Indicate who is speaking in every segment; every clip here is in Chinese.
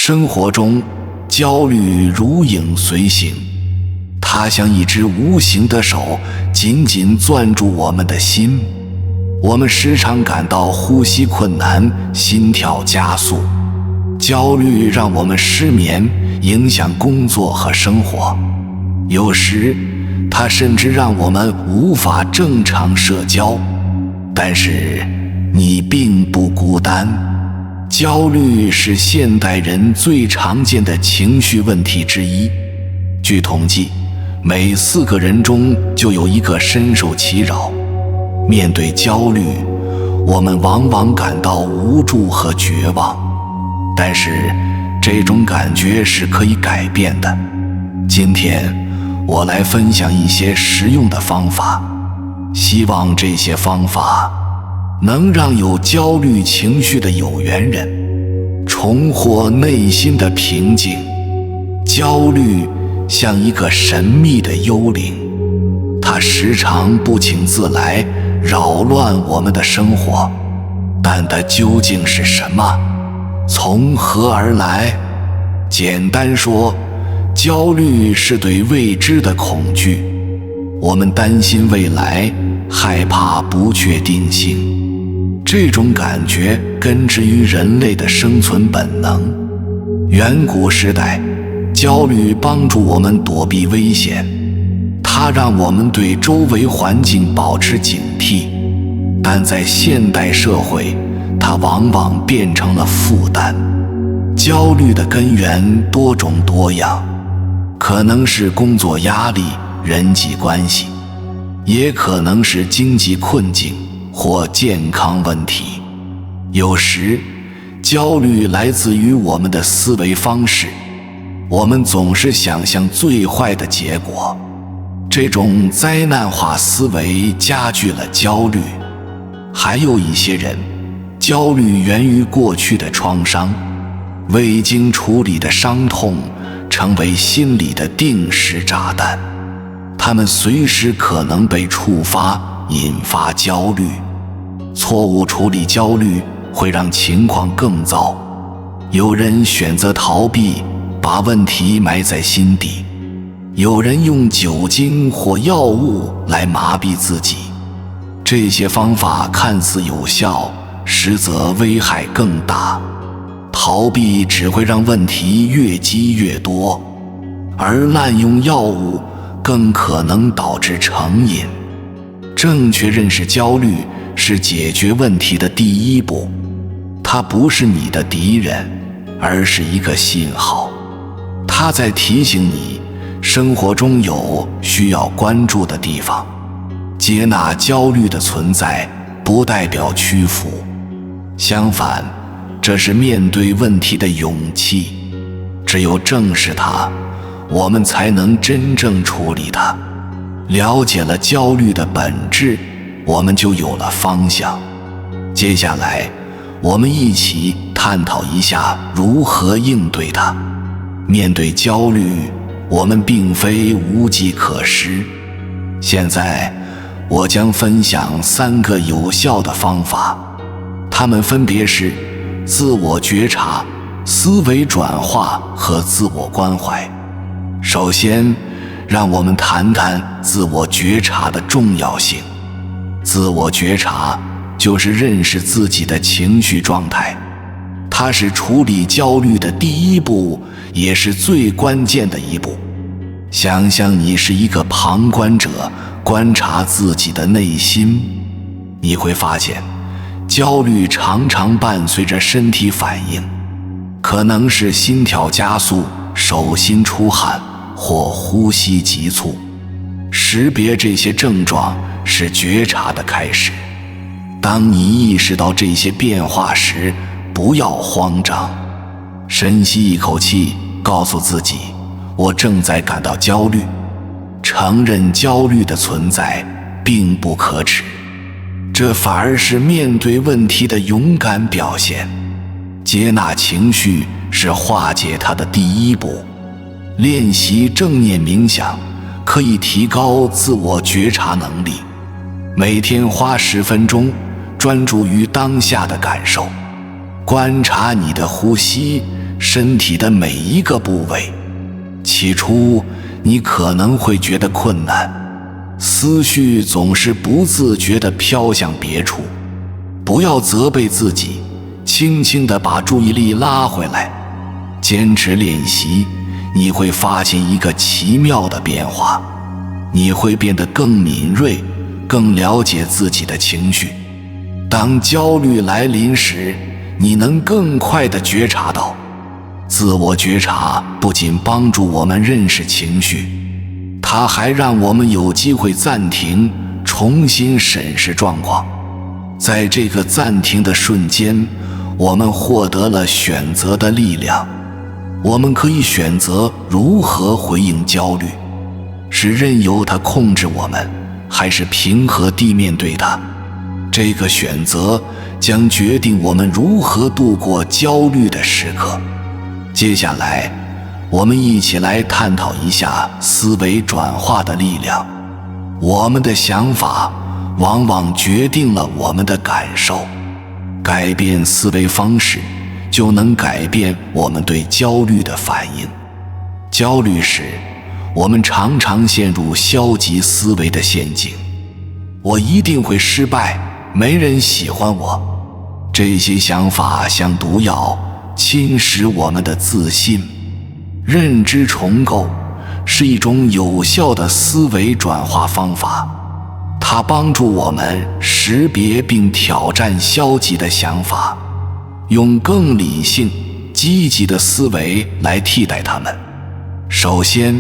Speaker 1: 生活中，焦虑如影随形，它像一只无形的手，紧紧攥住我们的心。我们时常感到呼吸困难，心跳加速。焦虑让我们失眠，影响工作和生活。有时，它甚至让我们无法正常社交。但是，你并不孤单。焦虑是现代人最常见的情绪问题之一。据统计，每4个人中就有1个深受其扰。面对焦虑，我们往往感到无助和绝望。但是，这种感觉是可以改变的。今天，我来分享一些实用的方法，希望这些方法能让有焦虑情绪的有缘人重获内心的平静。焦虑像一个神秘的幽灵，它时常不请自来，扰乱我们的生活。但它究竟是什么？从何而来？简单说，焦虑是对未知的恐惧。我们担心未来，害怕不确定性。这种感觉根植于人类的生存本能。远古时代，焦虑帮助我们躲避危险，它让我们对周围环境保持警惕。但在现代社会，它往往变成了负担。焦虑的根源多种多样，可能是工作压力、人际关系，也可能是经济困境或健康问题。有时，焦虑来自于我们的思维方式，我们总是想象最坏的结果。这种灾难化思维加剧了焦虑。还有一些人，焦虑源于过去的创伤，未经处理的伤痛成为心理的定时炸弹，他们随时可能被触发，引发焦虑。错误处理焦虑会让情况更糟。有人选择逃避，把问题埋在心底；有人用酒精或药物来麻痹自己。这些方法看似有效，实则危害更大。逃避只会让问题越积越多，而滥用药物更可能导致成瘾。正确认识焦虑是解决问题的第一步，它不是你的敌人，而是一个信号。它在提醒你，生活中有需要关注的地方。接纳焦虑的存在，不代表屈服，相反，这是面对问题的勇气。只有正视它，我们才能真正处理它。了解了焦虑的本质，我们就有了方向。接下来，我们一起探讨一下如何应对它。面对焦虑，我们并非无计可施。现在，我将分享3个有效的方法，它们分别是自我觉察、思维转化和自我关怀。首先，让我们谈谈自我觉察的重要性。自我觉察就是认识自己的情绪状态，它是处理焦虑的第一步，也是最关键的一步。想象你是一个旁观者，观察自己的内心，你会发现，焦虑常常伴随着身体反应，可能是心跳加速、手心出汗或呼吸急促。识别这些症状是觉察的开始。当你意识到这些变化时，不要慌张，深吸一口气，告诉自己，我正在感到焦虑。承认焦虑的存在并不可耻，这反而是面对问题的勇敢表现。接纳情绪是化解它的第一步。练习正念冥想可以提高自我觉察能力。每天花10分钟，专注于当下的感受，观察你的呼吸、身体的每一个部位。起初，你可能会觉得困难，思绪总是不自觉地飘向别处。不要责备自己，轻轻地把注意力拉回来。坚持练习，你会发现一个奇妙的变化，你会变得更敏锐，更了解自己的情绪。当焦虑来临时，你能更快地觉察到。自我觉察不仅帮助我们认识情绪，它还让我们有机会暂停，重新审视状况。在这个暂停的瞬间，我们获得了选择的力量。我们可以选择如何回应焦虑，是任由它控制我们，还是平和地面对它。这个选择将决定我们如何度过焦虑的时刻。接下来，我们一起来探讨一下思维转化的力量。我们的想法往往决定了我们的感受，改变思维方式，就能改变我们对焦虑的反应。焦虑时，我们常常陷入消极思维的陷阱。我一定会失败，没人喜欢我。这些想法像毒药，侵蚀我们的自信。认知重构是一种有效的思维转化方法，它帮助我们识别并挑战消极的想法，用更理性、积极的思维来替代它们。首先，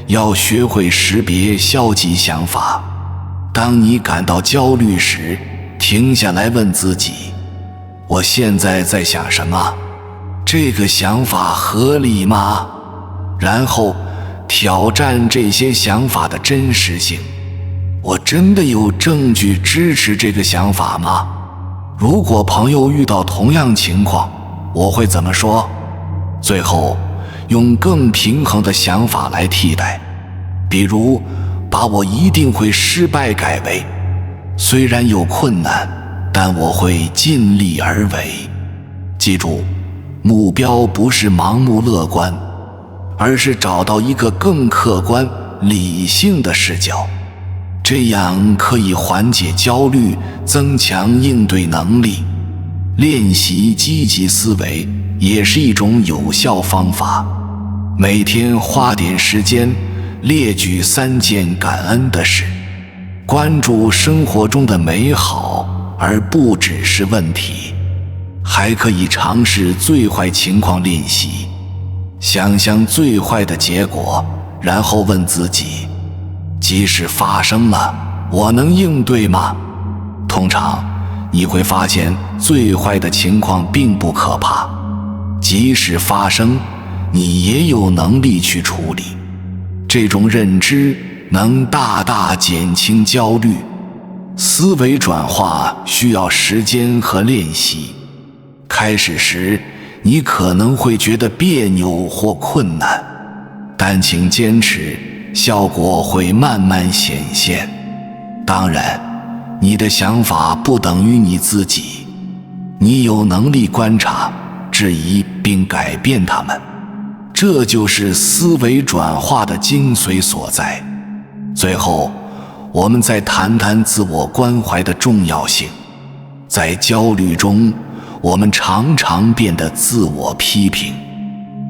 Speaker 1: 要学会识别消极想法。当你感到焦虑时，停下来问自己：我现在在想什么？这个想法合理吗？然后挑战这些想法的真实性。我真的有证据支持这个想法吗？如果朋友遇到同样情况，我会怎么说？最后，用更平衡的想法来替代，比如把我一定会失败改为虽然有困难，但我会尽力而为。记住，目标不是盲目乐观，而是找到一个更客观、理性的视角，这样可以缓解焦虑，增强应对能力。练习积极思维也是一种有效方法。每天花点时间，列举3件感恩的事，关注生活中的美好，而不只是问题。还可以尝试最坏情况练习，想象最坏的结果，然后问自己：即使发生了，我能应对吗？通常你会发现最坏的情况并不可怕，即使发生，你也有能力去处理。这种认知能大大减轻焦虑。思维转化需要时间和练习。开始时，你可能会觉得别扭或困难，但请坚持，效果会慢慢显现。当然，你的想法不等于你自己，你有能力观察、质疑并改变它们，这就是思维转化的精髓所在。最后，我们再谈谈自我关怀的重要性。在焦虑中，我们常常变得自我批评，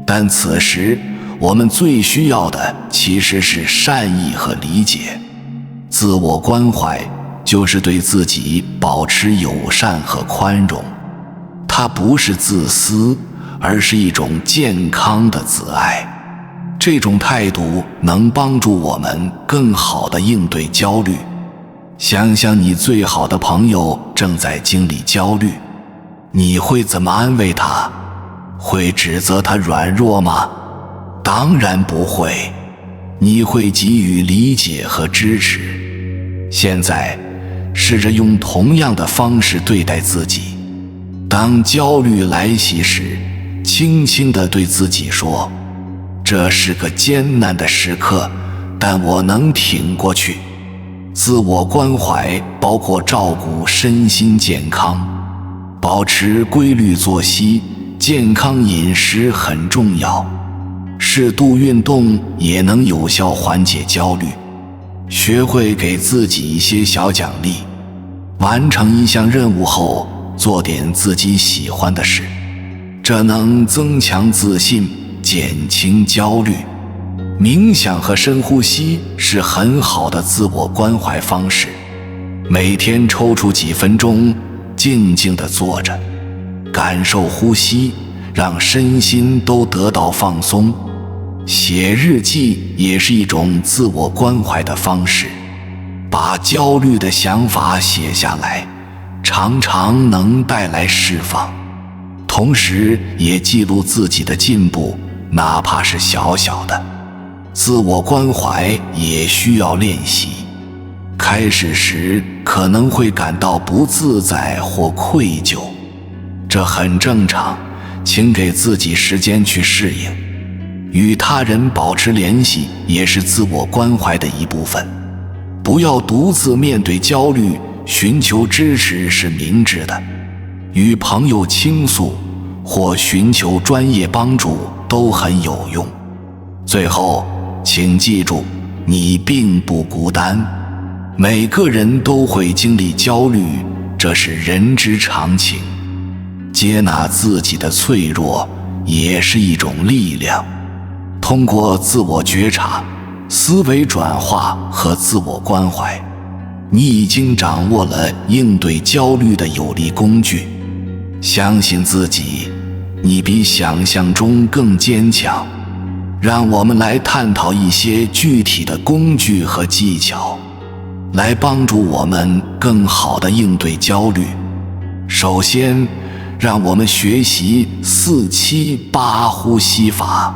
Speaker 1: 但此时我们最需要的其实是善意和理解。自我关怀就是对自己保持友善和宽容，它不是自私，而是一种健康的自爱。这种态度能帮助我们更好地应对焦虑。想想你最好的朋友正在经历焦虑，你会怎么安慰他？会指责他软弱吗？当然不会，你会给予理解和支持。现在，试着用同样的方式对待自己。当焦虑来袭时，轻轻地对自己说：这是个艰难的时刻，但我能挺过去。自我关怀包括照顾身心健康，保持规律作息，健康饮食很重要，适度运动也能有效缓解焦虑。学会给自己一些小奖励，完成一项任务后做点自己喜欢的事，这能增强自信，减轻焦虑。冥想和深呼吸是很好的自我关怀方式，每天抽出几分钟，静静地坐着，感受呼吸，让身心都得到放松。写日记也是一种自我关怀的方式，把焦虑的想法写下来，常常能带来释放，同时也记录自己的进步，哪怕是小小的。自我关怀也需要练习，开始时可能会感到不自在或愧疚，这很正常，请给自己时间去适应。与他人保持联系也是自我关怀的一部分，不要独自面对焦虑，寻求支持是明智的。与朋友倾诉或寻求专业帮助都很有用。最后，请记住，你并不孤单，每个人都会经历焦虑，这是人之常情。接纳自己的脆弱也是一种力量。通过自我觉察、思维转化和自我关怀，你已经掌握了应对焦虑的有力工具。相信自己，你比想象中更坚强。让我们来探讨一些具体的工具和技巧，来帮助我们更好地应对焦虑。首先，让我们学习4-7-8呼吸法，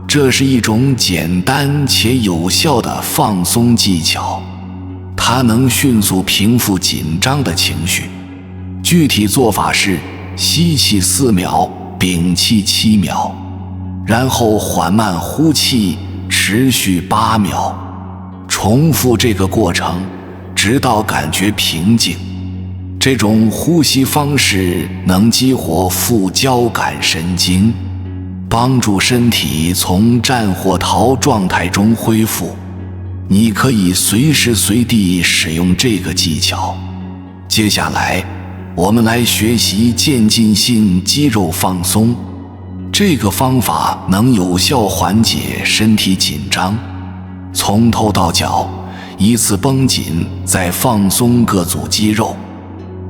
Speaker 1: 这是一种简单且有效的放松技巧，它能迅速平复紧张的情绪。具体做法是：吸气4秒，屏气7秒。然后缓慢呼气，持续8秒，重复这个过程，直到感觉平静。这种呼吸方式能激活副交感神经，帮助身体从战或逃状态中恢复。你可以随时随地使用这个技巧。接下来，我们来学习渐进性肌肉放松。这个方法能有效缓解身体紧张，从头到脚依次绷紧，再放松各组肌肉。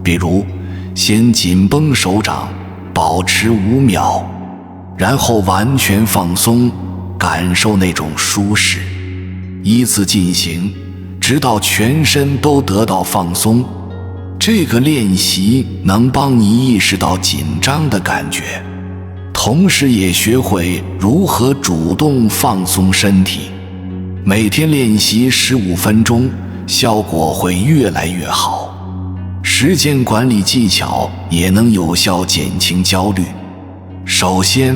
Speaker 1: 比如，先紧绷手掌，保持5秒，然后完全放松，感受那种舒适。依次进行，直到全身都得到放松。这个练习能帮你意识到紧张的感觉，同时也学会如何主动放松身体。每天练习15分钟，效果会越来越好。时间管理技巧也能有效减轻焦虑。首先，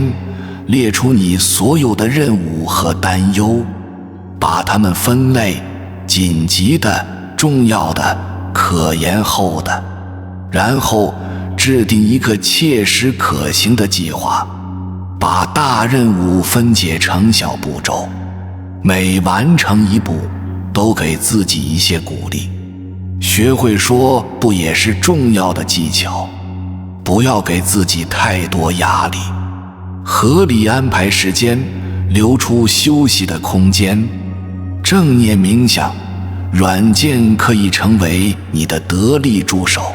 Speaker 1: 列出你所有的任务和担忧，把它们分类：紧急的、重要的、可延后的。然后制定一个切实可行的计划，把大任务分解成小步骤，每完成一步都给自己一些鼓励。学会说不也是重要的技巧，不要给自己太多压力，合理安排时间，留出休息的空间。正念冥想软件可以成为你的得力助手，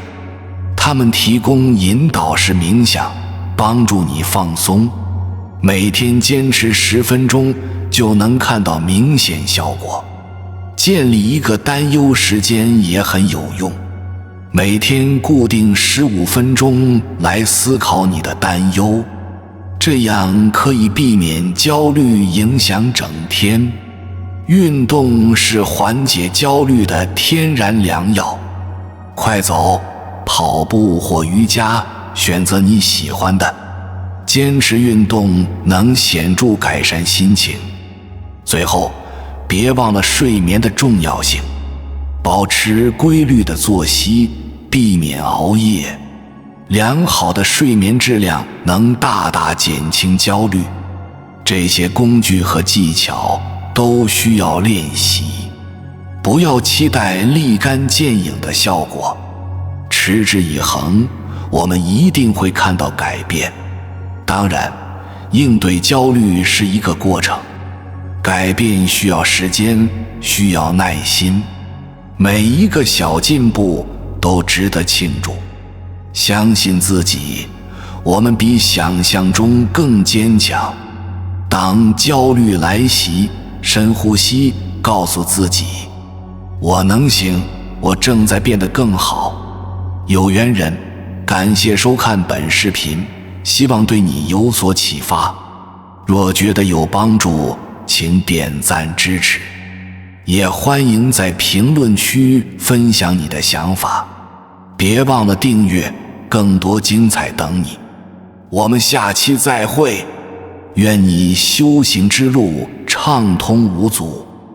Speaker 1: 它们提供引导式冥想，帮助你放松。每天坚持10分钟就能看到明显效果。建立一个担忧时间也很有用，每天固定15分钟来思考你的担忧，这样可以避免焦虑影响整天。运动是缓解焦虑的天然良药，快走、跑步或瑜伽，选择你喜欢的。坚持运动能显著改善心情。最后，别忘了睡眠的重要性，保持规律的作息，避免熬夜。良好的睡眠质量能大大减轻焦虑。这些工具和技巧都需要练习，不要期待立竿见影的效果，持之以恒，我们一定会看到改变。当然，应对焦虑是一个过程，改变需要时间，需要耐心，每一个小进步都值得庆祝。相信自己，我们比想象中更坚强。当焦虑来袭，深呼吸，告诉自己，我能行，我正在变得更好。有缘人，感谢收看本视频，希望对你有所启发。若觉得有帮助，请点赞支持，也欢迎在评论区分享你的想法。别忘了订阅，更多精彩等你。我们下期再会，愿你修行之路畅通无阻。